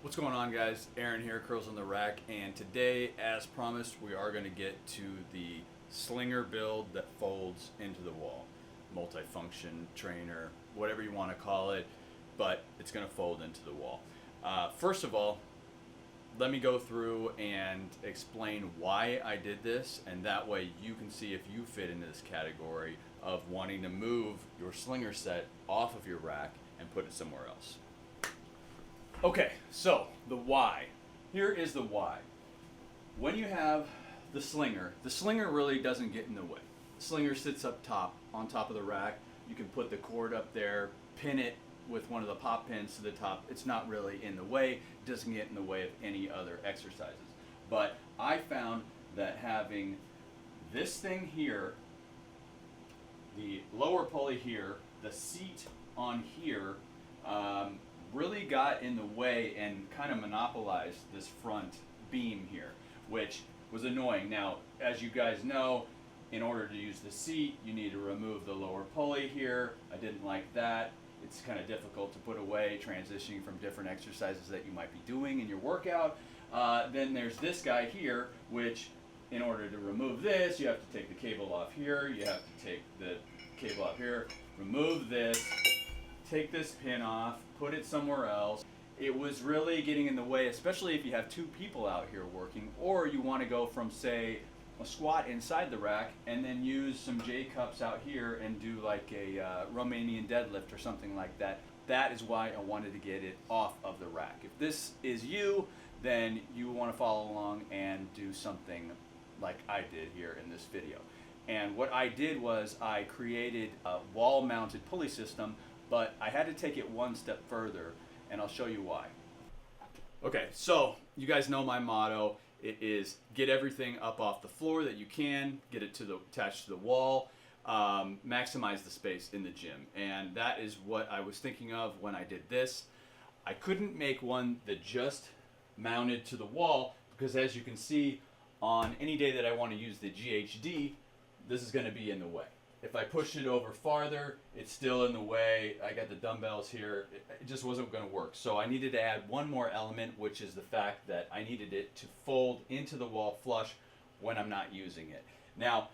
What's going on, guys? Aaron here, Curls on the Rack, and today, as promised, we are going to get to the slinger build that folds into the wall. Multifunction trainer, whatever you want to call it, but it's going to fold into the wall. First of all, let me go through and explain why I did this, and that way you can see if you fit into this category of wanting to move your slinger set off of your rack and put it somewhere else. Okay, so the why. Here is the why. When you have the slinger really doesn't get in the way. The slinger sits up top, on top of the rack. You can put the cord up there, pin it with one of the pop pins to the top. It's not really in the way. It doesn't get in the way of any other exercises. But I found that having this thing here, the lower pulley here, the seat on here, really got in the way and kind of monopolized this front beam here, which was annoying. Now, as you guys know, in order to use the seat, you need to remove the lower pulley here. I didn't like that. It's kind of difficult to put away, transitioning from different exercises that you might be doing in your workout. Then there's this guy here, which in order to remove this, you have to take the cable off here, you have to take the cable off here, remove this, take this pin off, put it somewhere else. It was really getting in the way, especially if you have two people out here working, or you want to go from, say, a squat inside the rack and then use some J cups out here and do like a Romanian deadlift or something like that. That is why I wanted to get it off of the rack. If this is you, then you want to follow along and do something like I did here in this video. And what I did was I created a wall-mounted pulley system, but I had to take it one step further, and I'll show you why. Okay, so you guys know my motto. It is get everything up off the floor that you can, get it attached to the wall, maximize the space in the gym. And that is what I was thinking of when I did this. I couldn't make one that just mounted to the wall because, as you can see, on any day that I want to use the GHD, this is going to be in the way. If I pushed it over farther, it's still in the way. I got the dumbbells here. It just wasn't going to work. So I needed to add one more element, which is the fact that I needed it to fold into the wall flush when I'm not using it. Now,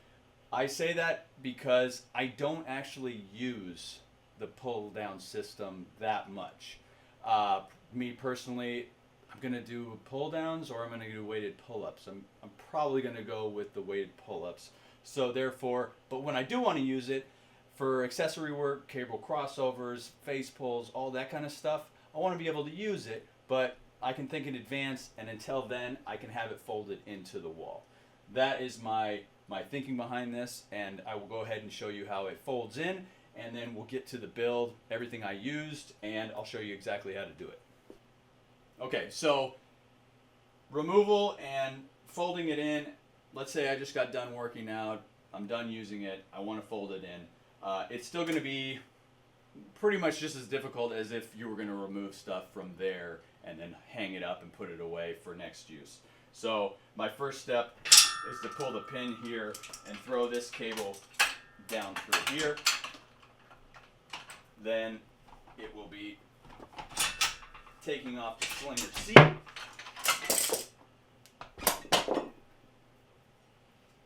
I say that because I don't actually use the pull down system that much. Me personally, I'm going to do pull downs or I'm going to do weighted pull-ups. I'm probably going to go with the weighted pull-ups. So therefore, but when I do want to use it for accessory work, cable crossovers, face pulls, all that kind of stuff, I want to be able to use it, but I can think in advance, and until then, I can have it folded into the wall. That is my thinking behind this, and I will go ahead and show you how it folds in, and then we'll get to the build, everything I used, and I'll show you exactly how to do it. Okay, so removal and folding it in. Let's say I just got done working out, I'm done using it, I want to fold it in. It's still going to be pretty much just as difficult as if you were going to remove stuff from there and then hang it up and put it away for next use. So my first step is to pull the pin here and throw this cable down through here. Then it will be taking off the slinger seat.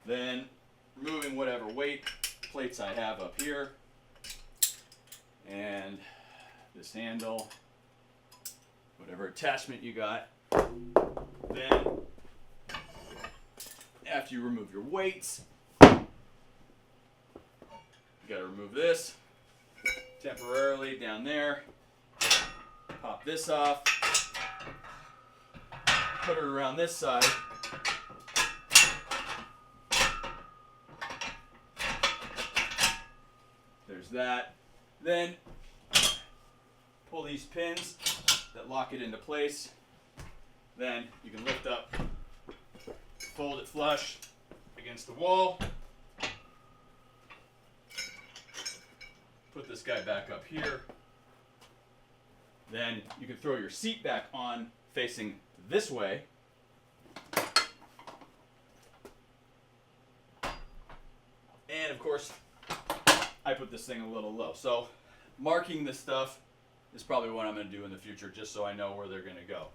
Then removing whatever weight plates I have up here and this handle, whatever attachment you got. Then after you remove your weights, you gotta remove this temporarily down there, pop this off, put it around this side. There's that. Then pull these pins that lock it into place. Then you can lift up, fold it flush against the wall. Put this guy back up here. Then you can throw your seat back on facing this way. And of course, I put this thing a little low. So marking this stuff is probably what I'm going to do in the future, just so I know where they're going to go.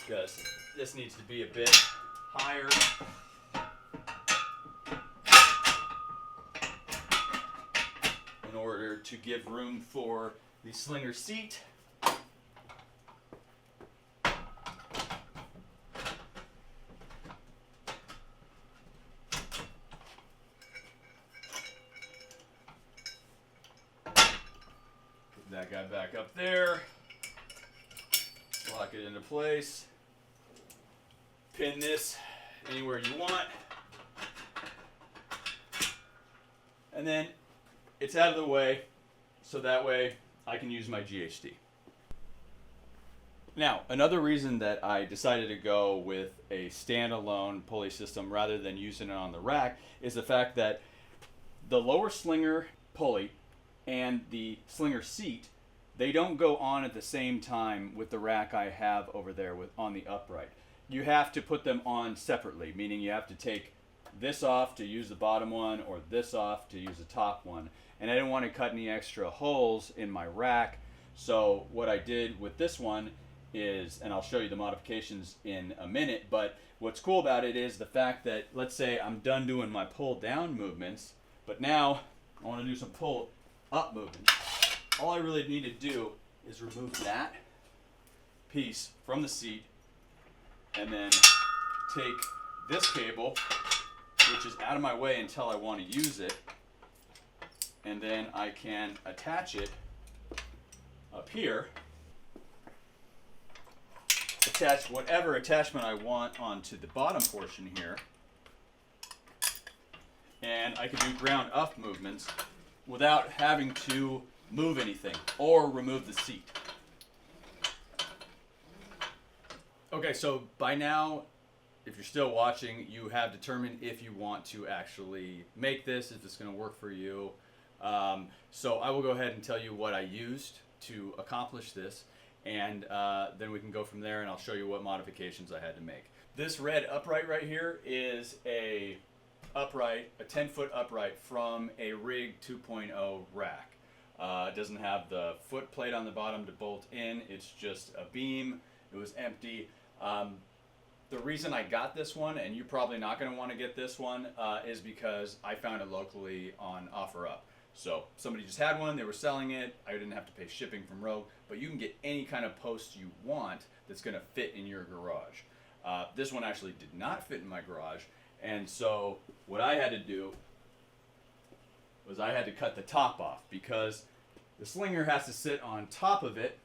Because this needs to be a bit higher. In order to give room for the slinger seat. That guy back up there. Lock it into place. Pin this anywhere you want. And then it's out of the way, so that way I can use my GHD. Now, another reason that I decided to go with a standalone pulley system rather than using it on the rack is the fact that the lower slinger pulley and the slinger seat, they don't go on at the same time with the rack I have over there on the upright. You have to put them on separately, meaning you have to take this off to use the bottom one or this off to use the top one. And I didn't want to cut any extra holes in my rack, so what I did with this one is, and I'll show you the modifications in a minute, but what's cool about it is the fact that, let's say I'm done doing my pull down movements, but now I want to do some pull up movements. All I really need to do is remove that piece from the seat and then take this cable, which is out of my way until I want to use it, and then I can attach it up here, attach whatever attachment I want onto the bottom portion here, and I can do ground up movements without having to move anything or remove the seat. Okay, so by now, if you're still watching, you have determined if you want to actually make this, if it's going to work for you. So I will go ahead and tell you what I used to accomplish this, and then we can go from there, and I'll show you what modifications I had to make. This red upright right here is a 10-foot upright from a Rig 2.0 rack. It doesn't have the foot plate on the bottom to bolt in. It's just a beam. It was empty. The reason I got this one, and you're probably not going to want to get this one, is because I found it locally on OfferUp. So somebody just had one, they were selling it, I didn't have to pay shipping from Rogue, but you can get any kind of post you want that's going to fit in your garage. This one actually did not fit in my garage, and so what I had to do was I had to cut the top off because the slinger has to sit on top of it,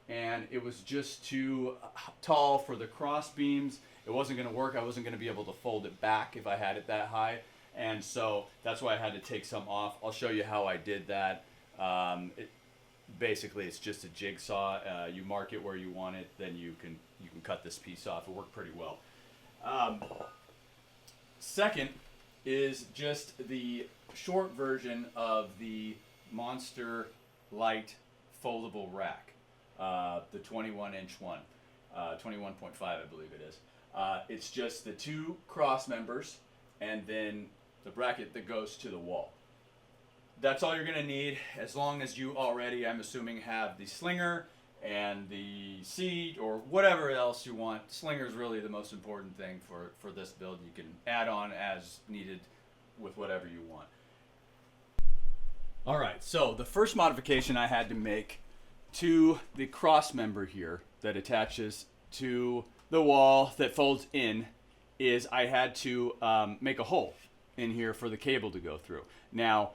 and it was just too tall for the cross beams. It wasn't going to work. I wasn't going to be able to fold it back if I had it that high, and so that's why I had to take some off. I'll show you how I did that. Basically, it's just a jigsaw. You mark it where you want it, then you can cut this piece off. It worked pretty well. Second is just the short version of the Monster Light foldable rack, the 21-inch one, 21.5 I believe it is. It's just the two cross members and then the bracket that goes to the wall. That's all you're going to need, as long as you already, I'm assuming, have the slinger and the seat or whatever else you want. Slinger is really the most important thing for this build. You can add on as needed with whatever you want. Alright, so the first modification I had to make to the cross member here that attaches to the wall that folds in is I had to make a hole in here for the cable to go through. Now,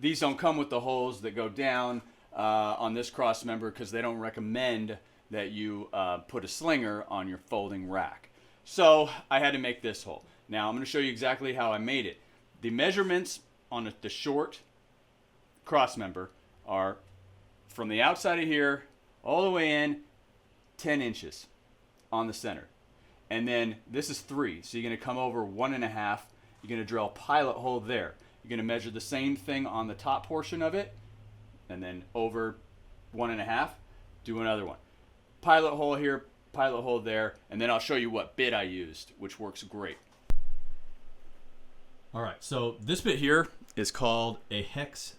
these don't come with the holes that go down on this cross member because they don't recommend that you put a slinger on your folding rack. So I had to make this hole. Now I'm going to show you exactly how I made it. The measurements on the short cross member are from the outside of here all the way in 10 inches on the center. And then this is 3, so you're going to come over 1.5. You're going to drill a pilot hole there. You're going to measure the same thing on the top portion of it, and then over 1.5, do another one. Pilot hole here, pilot hole there, and then I'll show you what bit I used, which works great. All right, so this bit here is called a hex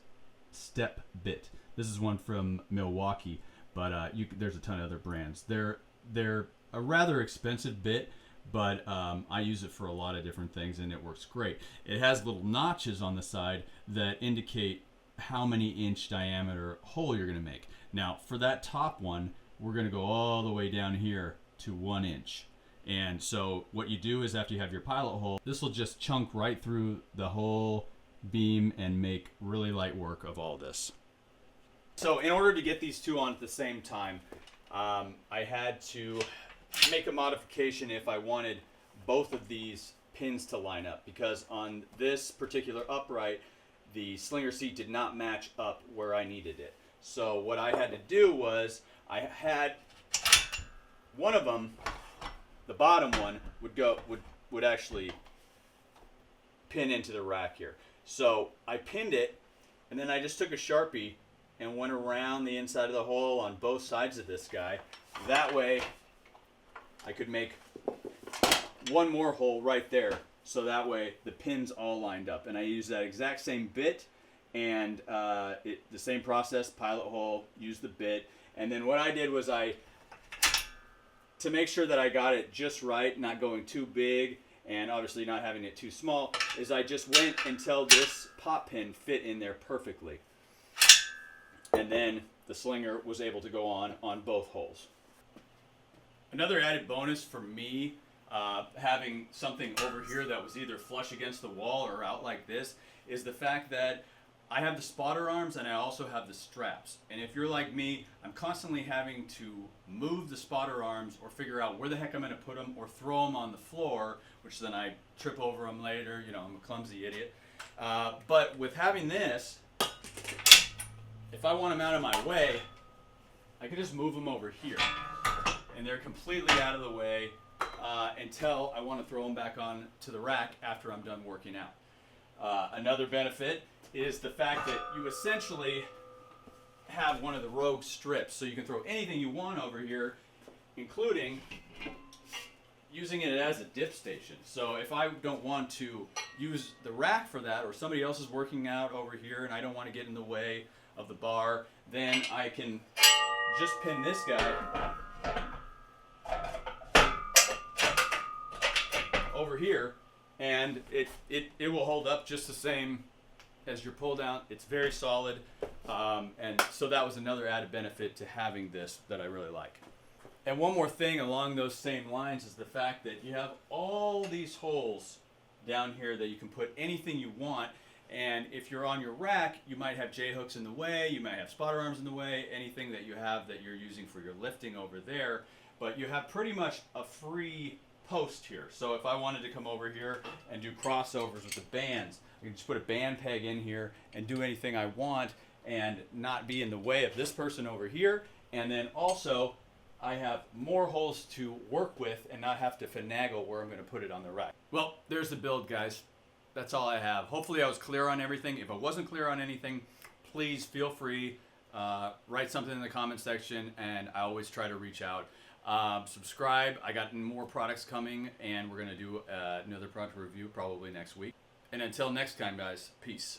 step bit. This is one from Milwaukee, but there's a ton of other brands. They're a rather expensive bit, but I use it for a lot of different things, and it works great. It has little notches on the side that indicate how many inch diameter hole you're going to make. Now, for that top one, we're going to go all the way down here to 1 inch. And so what you do is after you have your pilot hole, this will just chunk right through the whole beam and make really light work of all this. So in order to get these two on at the same time, I had to make a modification if I wanted both of these pins to line up, because on this particular upright, the slinger seat did not match up where I needed it. So what I had to do was I had one of them, the bottom one, would actually pin into the rack here. So I pinned it, and then I just took a Sharpie and went around the inside of the hole on both sides of this guy. That way I could make one more hole right there, so that way the pins all lined up. And I used that exact same bit, and the same process, pilot hole, use the bit. And then what I did was to make sure that I got it just right, not going too big and obviously not having it too small, is I just went until this pop pin fit in there perfectly. And then the slinger was able to go on both holes. Another added bonus for me, having something over here that was either flush against the wall or out like this, is the fact that I have the spotter arms and I also have the straps. And if you're like me, I'm constantly having to move the spotter arms or figure out where the heck I'm going to put them or throw them on the floor, which then I trip over them later. You know, I'm a clumsy idiot. But with having this, if I want them out of my way, I can just move them over here. And they're completely out of the way until I want to throw them back on to the rack after I'm done working out. Another benefit is the fact that you essentially have one of the rogue strips, so you can throw anything you want over here, including using it as a dip station. So if I don't want to use the rack for that, or somebody else is working out over here and I don't want to get in the way of the bar, then I can just pin this guy over here, and it will hold up just the same as your pull down. It's very solid, and so that was another added benefit to having this that I really like. And one more thing along those same lines is the fact that you have all these holes down here that you can put anything you want. And if you're on your rack, you might have J-hooks in the way, you might have spotter arms in the way, anything that you have that you're using for your lifting over there. But you have pretty much a free post here. So if I wanted to come over here and do crossovers with the bands, I can just put a band peg in here and do anything I want and not be in the way of this person over here. And then also, I have more holes to work with and not have to finagle where I'm going to put it on the rack. Well, there's the build, guys. That's all I have. Hopefully I was clear on everything. If I wasn't clear on anything, please feel free, write something in the comment section, and I always try to reach out. Subscribe. I got more products coming, and we're going to do another product review probably next week. And until next time, guys, peace.